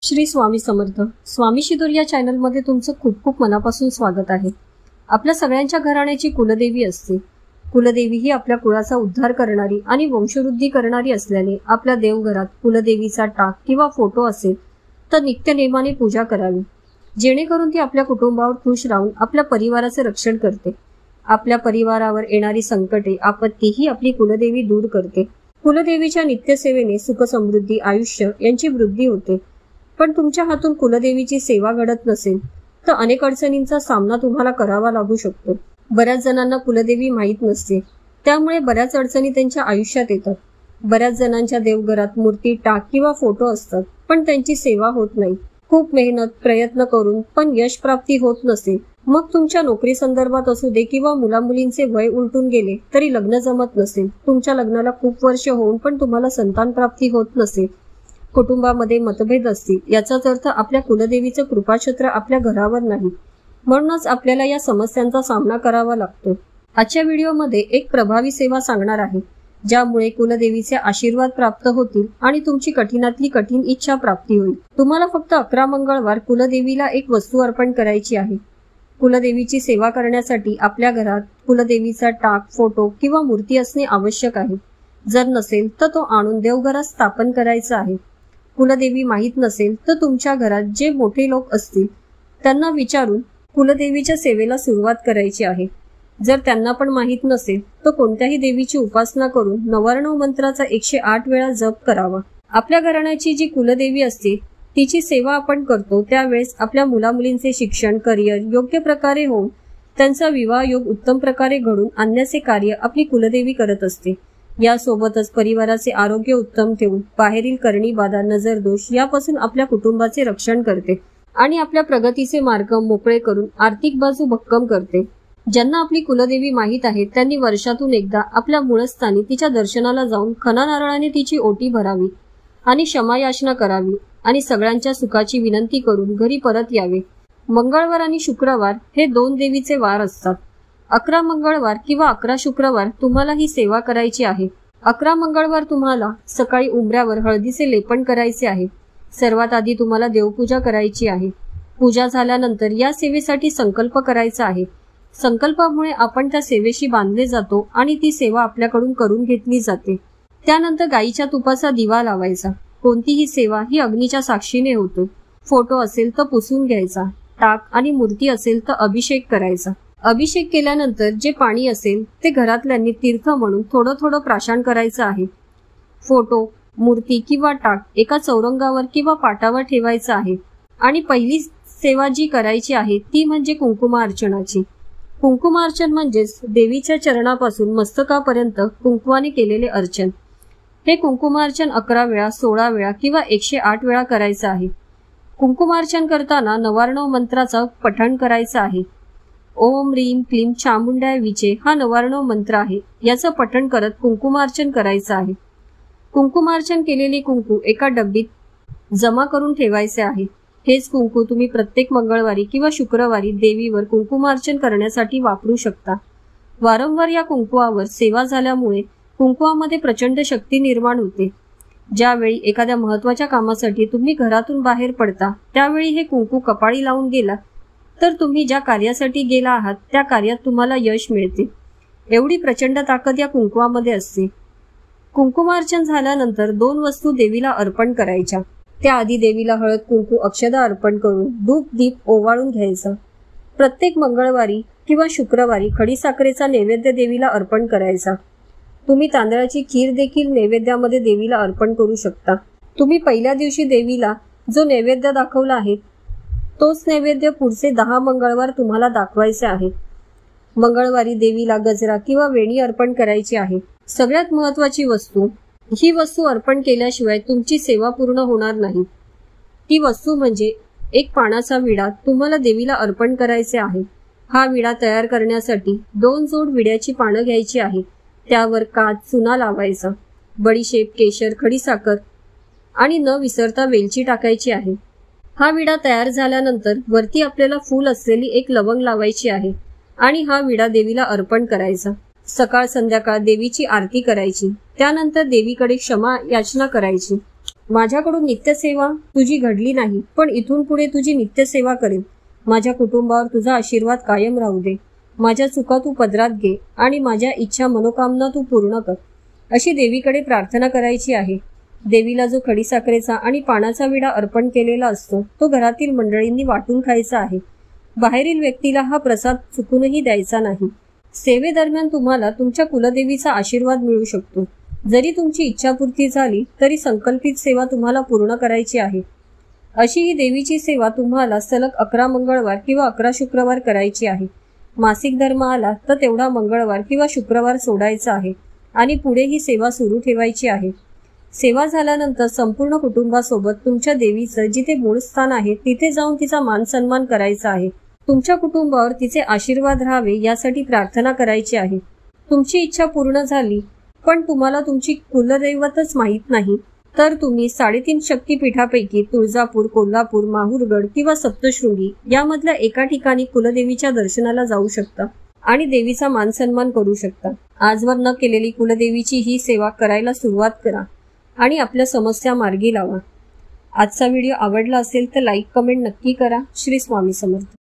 श्री स्वामी समर्थ. स्वामी शिदोर या चॅनलमध्ये तुमचं खूप खूप मनापासून स्वागत आहे. आपल्या सगळ्यांच्या घराण्याची कुलदेवी असते. कुलदेवी ही आपल्या कुळाचा उद्धार करणारी आणि वंशवृद्धी करणारी असल्याने आपल्या देवघरात कुलदेवीचा टाक किंवा फोटो असेल तर नित्यनेमाने पूजा करावी, जेणेकरून ती आपल्या कुटुंबावर खुश राहून आपल्या परिवाराचे रक्षण करते. आपल्या परिवारावर येणारी संकटे आपत्ती ही आपली कुलदेवी दूर करते. कुलदेवीच्या नित्यसेवेने सुख समृद्धी आयुष्य यांची वृद्धी होते. पण तुमच्या हातून कुलदेवीची सेवा घडत नसेल तर अनेक अडचणींचा सामना तुम्हाला करावा लागू शकतो. बऱ्याच जणांना कुलदेवी माहीत नसते, त्यामुळे बऱ्याच अडचणी त्यांच्या आयुष्यात येतात. बऱ्याच जणांच्या देवघरात मूर्ती टाक किंवा फोटो असतात, पण त्यांची सेवा होत नाही. खूप मेहनत प्रयत्न करून पण यश प्राप्ती होत नसेल. मग तुमच्या नोकरी संदर्भात असू दे किंवा मुलामुलींचे वय उलटून गेले तरी लग्न जमत नसेल. तुमच्या लग्नाला खूप वर्ष होऊन पण तुम्हाला संतान प्राप्ती होत नसेल. कुटुंबामध्ये मतभेद असतील, याचाच अर्थ आपल्या कुलदेवीचं कृपाछत्र आपल्या घरावर नाही. म्हणूनच आपल्याला या समस्यांचा सामना करावा लागतो. आजच्या व्हिडिओमध्ये एक प्रभावी सेवा सांगणार आहे, ज्यामुळे कुलदेवीचे आशीर्वाद प्राप्त होतील आणि तुमची कठीणातली कठीण इच्छा प्राप्ती होईल. तुम्हाला फक्त 11 मंगळवार कुलदेवीला एक वस्तू अर्पण करायची आहे. कुलदेवीची सेवा करण्यासाठी आपल्या घरात कुलदेवीचा टाक, फोटो किंवा मूर्ती असणे आवश्यक आहे. जर नसेल तर तो आणून देवघरात स्थापन करायचा आहे. कुलदेवी माहीत नसेल तर तुमच्या घरात जे मोठे लोक असतील त्यांना विचारून कुलदेवीच्या सेवेला सुरुवात करायची आहे. जर त्यांना पण माहीत नसेल तर कोणत्याही देवीची उपासना करून 99 मंत्राचा 108 वेळा जप करावा. आपल्या घराण्याची जी कुलदेवी असते तिची सेवा आपण करतो त्यावेळेस आपल्या मुलामुलींचे शिक्षण, करिअर योग्य प्रकारे होऊन त्यांचा विवाह योग उत्तम प्रकारे घडून आणण्याचे कार्य आपली कुलदेवी करत असते. यासोबतच परिवाराचे आरोग्य उत्तम ठेवून बाहेरील करणी बाधा, नजर दोष यापासून आपल्या कुटुंबाचे रक्षण करते आणि आपल्या प्रगतीचे मार्ग मोकळे करून आर्थिक बाजू भक्कम करते. ज्यांना आपली कुलदेवी माहीत आहे त्यांनी वर्षातून एकदा आपल्या मूळस्थानी तिच्या दर्शनाला जाऊन खणा नारळाने तिची ओटी भरावी आणि क्षमायाचना करावी आणि सगळ्यांच्या सुखाची विनंती करून घरी परत यावे. मंगळवार आणि शुक्रवार हे 2 देवीचे वार असतात. 11 मंगळवार किंवा 11 शुक्रवार तुम्हाला ही सेवा करायची आहे. 11 मंगळवार तुम्हाला सकाळी उंबऱ्यावर हळदीचे लेपन करायचे आहे. सर्वात आधी तुम्हाला देवपूजा करायची आहे. पूजा झाल्यानंतर या सेवेसाठी संकल्प करायचा आहे. संकल्पामुळे आपण त्या सेवेशी बांधले जातो आणि ती सेवा आपल्याकडून करून घेतली जाते. त्यानंतर गाईच्या तुपाचा दिवा लावायचा. कोणतीही सेवा ही अग्नीच्या साक्षीने होतो. फोटो असेल तर पुसून घ्यायचा. टाक आणि मूर्ती असेल तर अभिषेक करायचा. अभिषेक केल्यानंतर जे पाणी असेल ते घरातल्यांनी तीर्थ म्हणून थोडं थोडं प्राशन करायचं आहे. फोटो, मूर्ती किंवा टाक एका चौरंगावर किंवा पाटावर ठेवायचं आहे. आणि पहिली सेवा जी करायची आहे ती म्हणजे कुंकुमार्चनाची. कुंकुमार्चन म्हणजेच देवीच्या चरणापासून मस्तकापर्यंत कुंकवाने केलेले अर्चन. हे कुंकुमार्चन 11 वेळा, 16 वेळा किंवा 108 वेळा करायचं आहे. कुंकुमार्चन करताना 99 मंत्राचा पठण करायचं आहे. ओम ह्रीम क्लीम चामुंडाय विचे हा 99 मंत्र आहे. याचं पठण करत कुंकुमार्चन करायचं आहे. कुंकुमार्चन केलेले कुंकू एका डब्बीत जमा करून ठेवायचे आहे. हेच कुंकू तुम्ही प्रत्येक मंगळवारी किंवा शुक्रवारी देवीवर कुंकुमार्चन करण्यासाठी वापरू शकता. वारंवार या कुंकुवावर सेवा झाल्यामुळे कुंकुवामध्ये प्रचंड शक्ती निर्माण होते. ज्यावेळी एखाद्या महत्वाच्या कामासाठी तुम्ही घरातून बाहेर पडता त्यावेळी हे कुंकू कपाळी लावून गेला तर तुम्ही ज्या कार्यासाठी गेला आहात त्या कार्यात तुम्हाला यश मिळते. एवढी प्रचंड ताकद या कुंकुवामध्ये असते. कुंकुमार्चन झाल्यानंतर 2 वस्तू देवीला अर्पण करायच्या. त्याआधी देवीला हळद, कुंकू, अक्षदा अर्पण करून धूप दीप ओवाळून घ्यायचा. प्रत्येक मंगळवारी किंवा शुक्रवारी खडीसाखरेचा नैवेद्य देवीला अर्पण करायचा. तुम्ही तांदळाची खीर देखील नैवेद्यामध्ये देवीला अर्पण करू शकता. तुम्ही पहिल्या दिवशी देवीला जो नैवेद्य दाखवला आहे तोच नैवेद्य पुढचे 10 मंगळवार तुम्हाला दाखवायचे आहे. मंगळवारी देवीला गजरा किंवा वेणी अर्पण करायची आहे. सगळ्यात महत्वाची वस्तू, ही वस्तू अर्पण केल्याशिवाय तुमची सेवा पूर्ण होणार नाही. ती वस्तू म्हणजे एक पानाचा विडा तुम्हाला देवीला अर्पण करायचे आहे. हा विडा तयार करण्यासाठी 2 जोड विड्याची पानं घ्यायची आहे. त्यावर काच, चुना लावायचा. बडीशेप, केशर, खडीसाखर आणि न विसरता वेलची टाकायची आहे. हा विडा तयार झाल्यानंतर वरती आपल्याला फूल असलेली एक लवंग लावायची आहे आणि हा विडा देवीला अर्पण करायचा. सकाळ संध्याकाळ देवीची आरती करायची. त्यानंतर देवीकडे क्षमा याचना करायची. माझ्याकडून नित्यसेवा तुझी घडली नाही, पण इथून पुढे तुझी नित्यसेवा करेन. माझ्या कुटुंबावर तुझा आशीर्वाद कायम राहू दे. माझ्या चुका तू पदरात घे आणि माझ्या इच्छा मनोकामना तू पूर्ण कर, अशी देवीकडे प्रार्थना करायची आहे. देवीला जो खडीसाखरेचा आणि पानाचा विडा अर्पण केलेला असतो तो घरातील मंडळींनी वाटून खायचा आहे. बाहेरील व्यक्तीला हा प्रसाद चुकूनही द्यायचा नाही. सेवेदरम्यान तुम्हाला तुमच्या कुलदेवीचा आशीर्वाद मिळू शकतो. जरी तुमची इच्छापूर्ती झाली तरी संकल्पित सेवा तुम्हाला पूर्ण करायची आहे. अशी ही देवीची सेवा तुम्हाला सलग 11 मंगळवार किंवा 11 शुक्रवार करायची आहे. मासिक धर्म आला तर तेवढा मंगळवार किंवा शुक्रवार सोडायचा आहे आणि पुढे ही सेवा सुरू ठेवायची आहे. सेवा झाल्यानंतर संपूर्ण कुटुंबासोबत तुमच्या देवीचं जिथे मूळ स्थान आहे तिथे जाऊन तिचा मान सन्मान करायचा आहे. तुमच्या कुटुंबावर तिचे आशीर्वाद राहावे यासाठी प्रार्थना करायची आहे. तुमची इच्छा पूर्ण झाली पण तुम्हाला तुमची कुलदैवतच माहीत नाही तर तुम्ही 3.5 शक्तीपीठापैकी तुळजापूर, कोल्हापूर, माहूरगड किंवा सप्तशृंगी यामधल्या एका ठिकाणी कुलदेवीच्या दर्शनाला जाऊ शकता आणि देवीचा मान सन्मान करू शकता. आजवर न केलेली कुलदेवीची ही सेवा करायला सुरुवात करा आणि आपल्या समस्या मार्गी लावा. आजचा व्हिडिओ आवडला असेल तर लाईक कमेंट नक्की करा. श्री स्वामी समर्थ.